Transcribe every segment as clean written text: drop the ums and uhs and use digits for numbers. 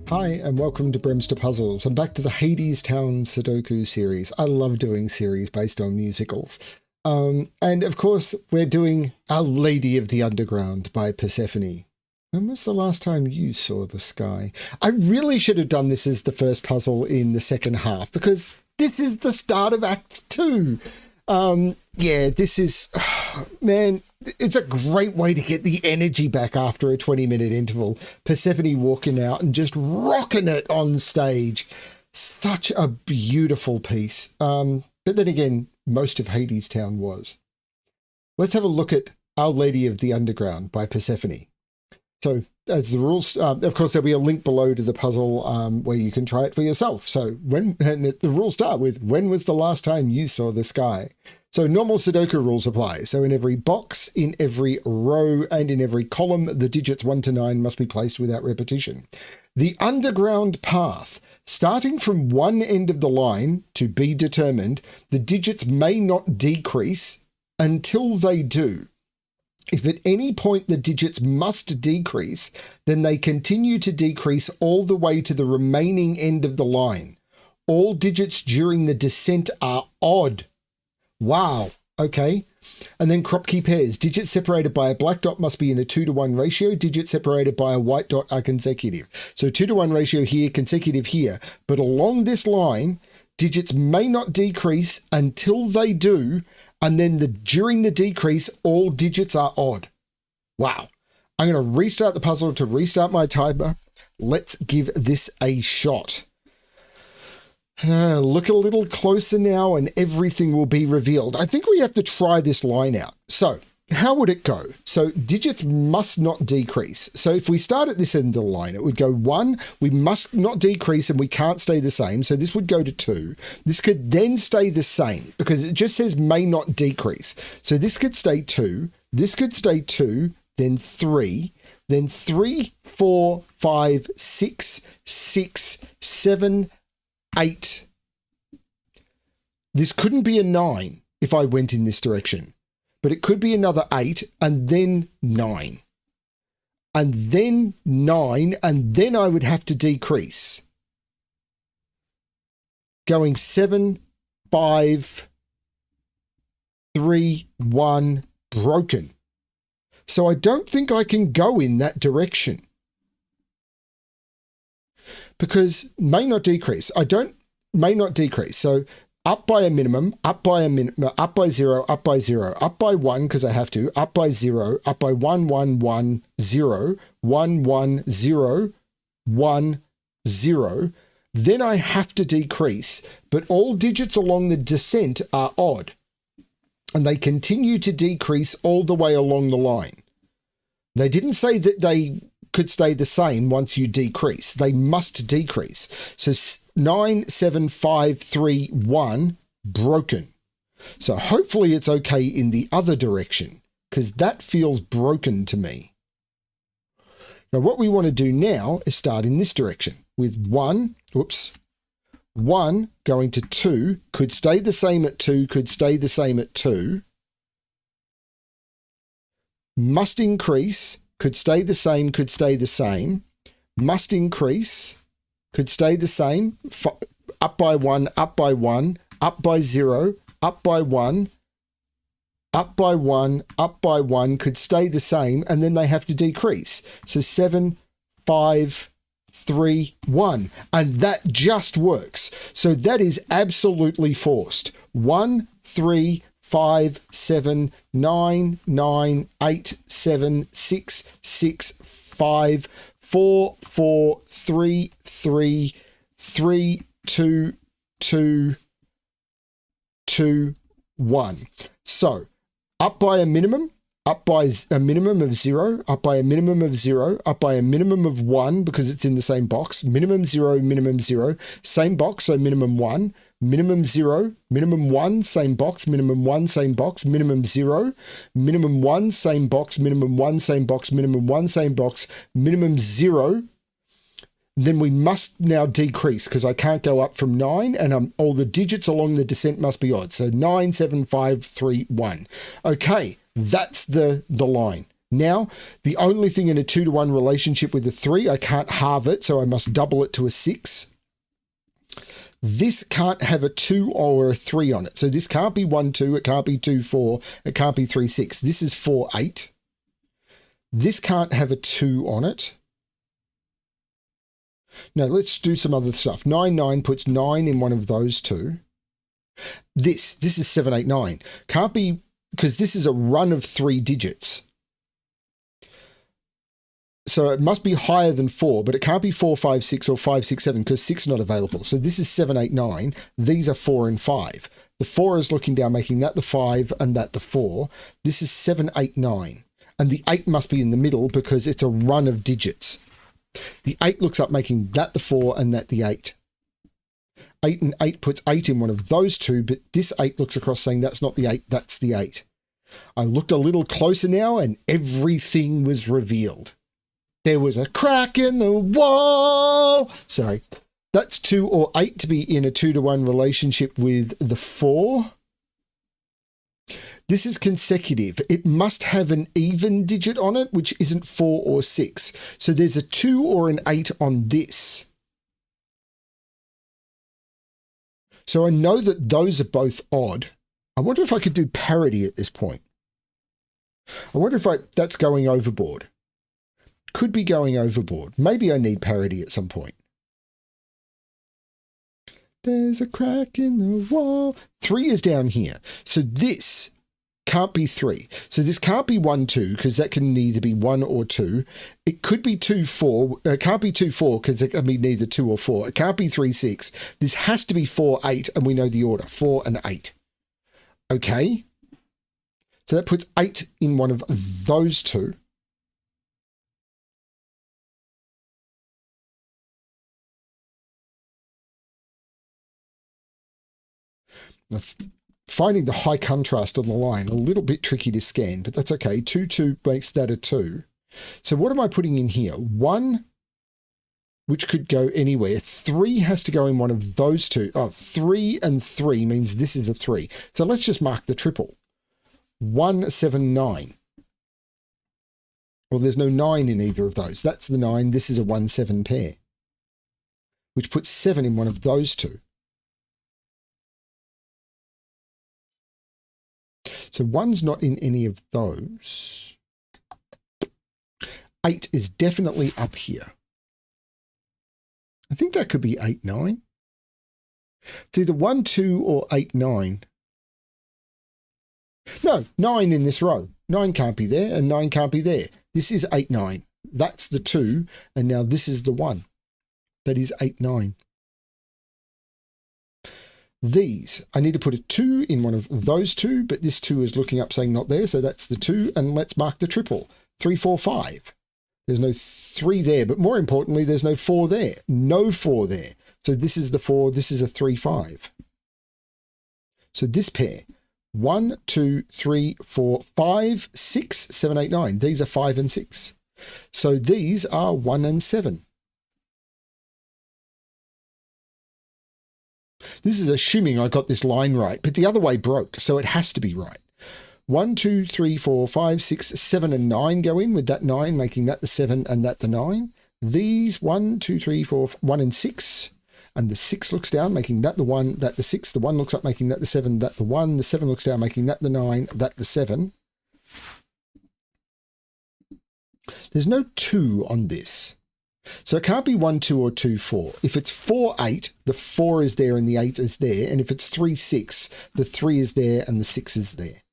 Hi, and welcome to BremSter Puzzles. I'm back to the Hadestown Sudoku Series. I love doing series based on musicals. And of course, we're doing Our Lady of the Underground by Persephone. When was the last time you saw the sky? I really should have done this as the first puzzle in the second half, because this is the start of Act 2. Yeah, this is, man, it's a great way to get the energy back after a 20-minute interval. Persephone walking out and just rocking it on stage. Such a beautiful piece. But then again, most of Hadestown was. Let's have a look at Our Lady of the Underground by Persephone. So, as the rules, of course, there'll be a link below to the puzzle where you can try it for yourself. So, and the rules start with, when was the last time you saw the sky? So, normal Sudoku rules apply. So, in every box, in every row, and in every column, the digits 1 to 9 must be placed without repetition. The underground path, starting from one end of the line to be determined, the digits may not decrease until they do. If at any point the digits must decrease, then they continue to decrease all the way to the remaining end of the line. All digits during the descent are odd. Wow. Okay. And then Kropki Pairs. Digits separated by a black dot must be in a 2-to-1 ratio. Digits separated by a white dot are consecutive. So 2-to-1 ratio here, consecutive here. But along this line, digits may not decrease until they do. And then during the decrease, all digits are odd. Wow. I'm going to restart the puzzle to restart my timer. Let's give this a shot. Look a little closer now and everything will be revealed. I think we have to try this line out. So how would it go? So digits must not decrease. So if we start at this end of the line, it would go 1. We must not decrease and we can't stay the same. So this would go to 2. This could then stay the same because it just says may not decrease. So this could stay 2. This could stay 2, then 3, then 3, 4, 5, 6, 6, 7, 8. This couldn't be a 9 if I went in this direction. But it could be another 8 and then 9. And then 9 and then I would have to decrease. Going 7, 5, 3, 1, broken. So I don't think I can go in that direction. Because may not decrease. May not decrease. So up by a minimum, up by 0, up by 0, up by 1 because I have to, up by 0, up by 1, 1, 1, 0, 1, 1, 0, 1, 0. Then I have to decrease, but all digits along the descent are odd. And they continue to decrease all the way along the line. They didn't say that they could stay the same once you decrease. They must decrease. So 9, 7, 5, 3, 1, broken. So hopefully it's okay in the other direction because that feels broken to me. Now what we want to do now is start in this direction with 1 going to 2, could stay the same at 2, could stay the same at 2. Must increase, could stay the same, could stay the same. Must increase, could stay the same. Up by 1, up by 1, up by 0, up by 1, up by 1, up by 1, could stay the same, and then they have to decrease. So 7, 5, 3, 1. And that just works. So that is absolutely forced. 1, 3, 5, 7, 9, 9, 8, 7, 6, 6, 5, 4, 4, 3, 3, 3, 2, 2, 2, 1. So up by a minimum, up by a minimum of 0, up by a minimum of 0, up by a minimum of 1 because it's in the same box, minimum 0, same box, so minimum 1, minimum 0, minimum 1, same box, minimum 1, same box, minimum 0, minimum 1, same box, minimum 1, same box, minimum 1, same box, minimum 0. Then we must now decrease because I can't go up from 9 and all the digits along the descent must be odd. So 9, 7, 5, 3, 1. Okay, that's the line. Now, the only thing in a 2-to-1 relationship with a 3, I can't halve it, so I must double it to a 6. This can't have a 2 or a 3 on it. So this can't be 1, 2, it can't be 2, 4, it can't be 3, 6. This is 4, 8. This can't have a 2 on it. Now, let's do some other stuff. 9, 9 puts 9 in one of those two. This is 7, 8, 9. Can't be, because this is a run of 3 digits. So it must be higher than 4, but it can't be 4, 5, 6 or 5, 6, 7 because 6 is not available. So this is 7, 8, 9. These are 4 and 5. The 4 is looking down, making that the 5 and that the 4. This is 7, 8, 9. And the 8 must be in the middle because it's a run of digits. The 8 looks up, making that the 4 and that the 8. 8 and 8 puts 8 in one of those two, but this 8 looks across saying that's not the 8, that's the 8. I looked a little closer now and everything was revealed. There was a crack in the wall. Sorry. That's 2 or 8 to be in a 2-to-1 relationship with the 4. This is consecutive. It must have an even digit on it, which isn't 4 or 6. So there's a 2 or an 8 on this. So I know that those are both odd. I wonder if I could do parity at this point. I wonder if that's going overboard. Could be going overboard. Maybe I need parity at some point. There's a crack in the wall. 3 is down here. So this can't be 3. So this can't be 1, 2 because that can neither be 1 or 2. It could be 2, 4. It can't be 2, 4 because it can be neither 2 or 4. It can't be 3, 6. This has to be 4, 8 and we know the order. 4 and 8. Okay. So that puts 8 in one of those two. Finding the high contrast on the line, a little bit tricky to scan, but that's okay. 2, 2 makes that a 2. So what am I putting in here? 1, which could go anywhere. 3 has to go in one of those two. Oh, 3 and 3 means this is a 3. So let's just mark the triple. 1, 7, 9. Well, there's no 9 in either of those. That's the 9. This is a 1, 7 pair, which puts 7 in one of those two. So 1's not in any of those. 8 is definitely up here. I think that could be 8, 9. It's either 1, 2 or 8, 9. No, 9 in this row. 9 can't be there and 9 can't be there. This is 8, 9. That's the 2 and now this is the 1. That is 8, 9. These, I need to put a 2 in one of those two, but this 2 is looking up saying not there, so that's the 2, and let's mark the triple. 3, 4, 5. There's no 3 there, but more importantly, there's no 4 there. No 4 there. So this is the 4, this is a 3, 5. So this pair, 1, 2, 3, 4, 5, 6, 7, 8, 9. These are 5 and 6. So these are 1 and 7. This is assuming I got this line right, but the other way broke, so it has to be right. 1, 2, 3, 4, 5, 6, 7, and 9 go in with that 9, making that the 7 and that the 9. These 1, 2, 3, 4, 1 and 6, and the 6 looks down, making that the 1, that the 6, the 1 looks up, making that the 7, that the 1, the 7 looks down, making that the 9, that the 7. There's no 2 on this. So it can't be 1, 2 or 2, 4. If it's 4, 8, the 4 is there and the 8 is there. And if it's 3, 6, the 3 is there and the 6 is there.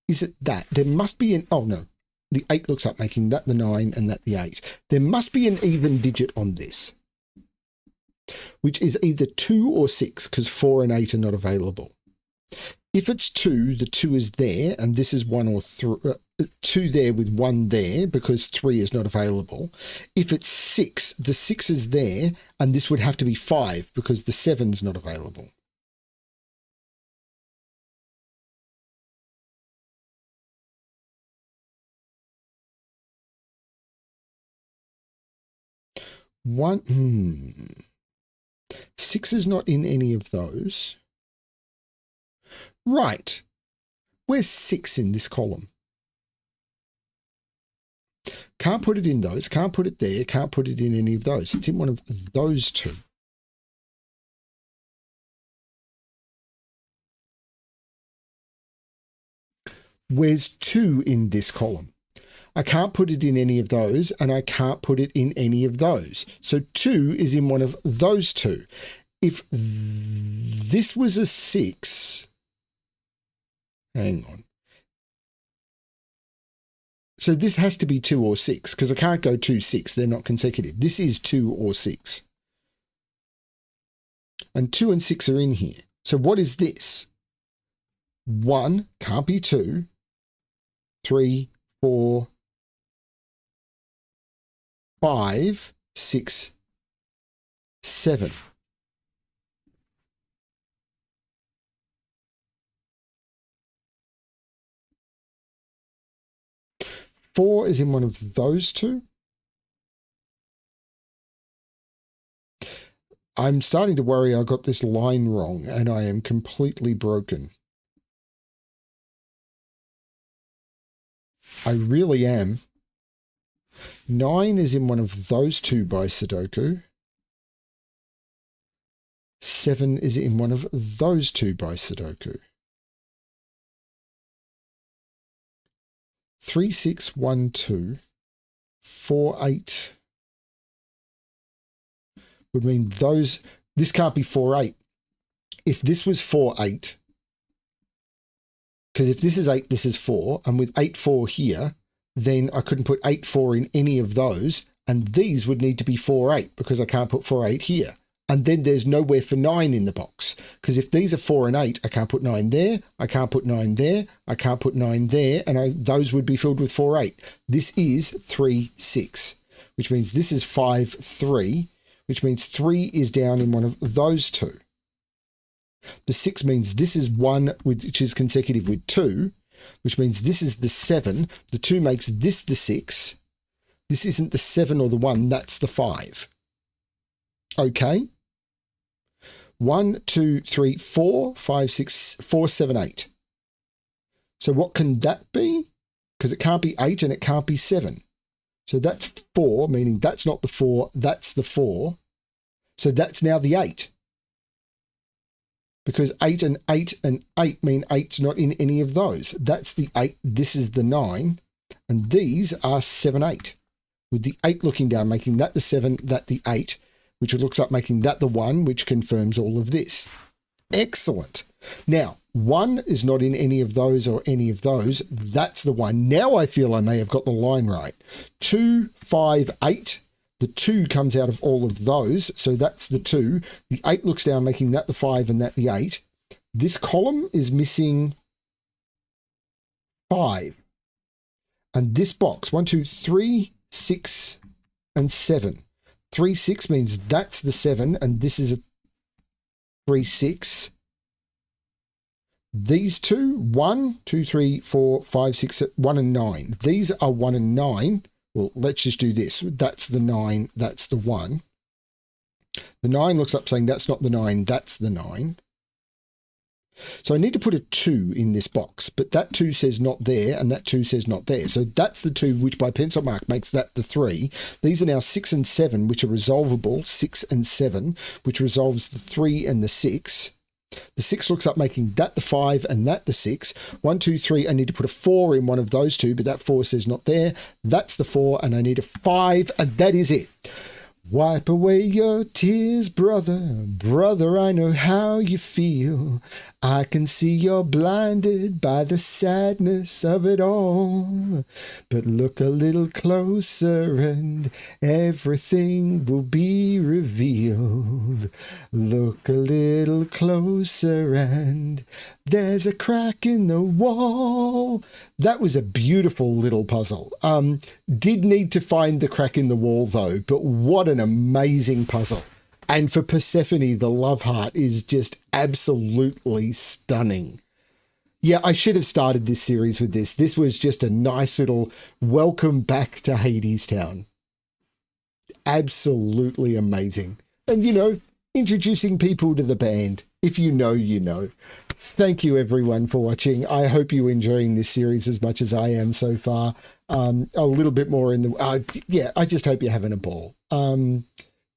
Is it that? There must be an, oh no, the 8 looks up, making that the 9 and that the 8. There must be an even digit on this, which is either 2 or 6, because 4 and 8 are not available. If it's 2, the 2 is there, and this is 1 or 2 there with 1 there, because 3 is not available. If it's 6, the 6 is there, and this would have to be 5, because the 7's not available. One, 6 is not in any of those. Right. Where's 6 in this column? Can't put it in those, can't put it there, can't put it in any of those. It's in one of those two. Where's 2 in this column? I can't put it in any of those, and I can't put it in any of those. So 2 is in one of those two. If this was a 6, hang on. So this has to be 2 or 6, because I can't go 2, 6. They're not consecutive. This is 2 or 6. And 2 and 6 are in here. So what is this? 1 can't be 2. 3, 4, 5, 6, 7. Four is in one of those two. I'm starting to worry I got this line wrong and I am completely broken. I really am. 9 is in one of those two by Sudoku. 7 is in one of those two by Sudoku. 3, 6, 1, 2, 4, 8 would mean those. This can't be 4, 8. If this was 4, 8, because if this is 8, this is 4, and with 8, 4 here, then I couldn't put 8, 4 in any of those, and these would need to be 4, 8 because I can't put 4, 8 here. And then there's nowhere for 9 in the box, because if these are 4 and 8, I can't put 9 there, I can't put 9 there, I can't put 9 there, and those would be filled with 4, 8. This is 3, 6, which means this is 5, 3, which means 3 is down in one of those two. The 6 means this is 1, which is consecutive with 2, which means this is the 7. The 2 makes this the 6. This isn't the 7 or the 1, that's the 5. Okay. 1, 2, 3, 4, 5, 6, 4, 7, 8. So what can that be? Because it can't be 8 and it can't be 7. So that's 4, meaning that's not the 4, that's the 4. So that's now the 8. Because 8 and 8 and 8 mean 8's not in any of those. That's the 8, this is the 9, and these are 7, 8. With the 8 looking down, making that the 7, that the 8, which looks up making that the 1, which confirms all of this. Excellent. Now, 1 is not in any of those or any of those. That's the 1. Now I feel I may have got the line right. 2, 5, 8. The 2 comes out of all of those, so that's the 2. The 8 looks down, making that the 5 and that the 8. This column is missing 5. And this box, 1, 2, 3, 6, and 7. 3, 6 means that's the 7, and this is a 3, 6. These two, 1, 2, 3, 4, 5, 6, 1 and 9. These are 1 and 9. Well, let's just do this. That's the 9, that's the 1. The 9 looks up saying that's not the 9, that's the 9. So I need to put a 2 in this box, but that 2 says not there, and that 2 says not there. So that's the 2, which by pencil mark makes that the 3. These are now 6 and 7, which are resolvable, 6 and 7, which resolves the 3 and the 6. The 6 looks up making that the 5 and that the 6. 1, 2, 3, I need to put a 4 in one of those two, but that 4 says not there. That's the 4, and I need a 5, and that is it. Wipe away your tears, brother, brother, I know how you feel. I can see you're blinded by the sadness of it all. But look a little closer and everything will be revealed. Look a little closer and there's a crack in the wall. That was a beautiful little puzzle. Did need to find the crack in the wall though, but what an amazing puzzle. And for Persephone, the love heart is just absolutely stunning. Yeah, I should have started this series with this. This was just a nice little welcome back to Hadestown. Absolutely amazing. And, you know, introducing people to the band. If you know, you know. Thank you, everyone, for watching. I hope you're enjoying this series as much as I am so far. A little bit more in the... I just hope you're having a ball.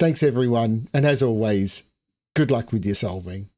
Thanks, everyone. And as always, good luck with your solving.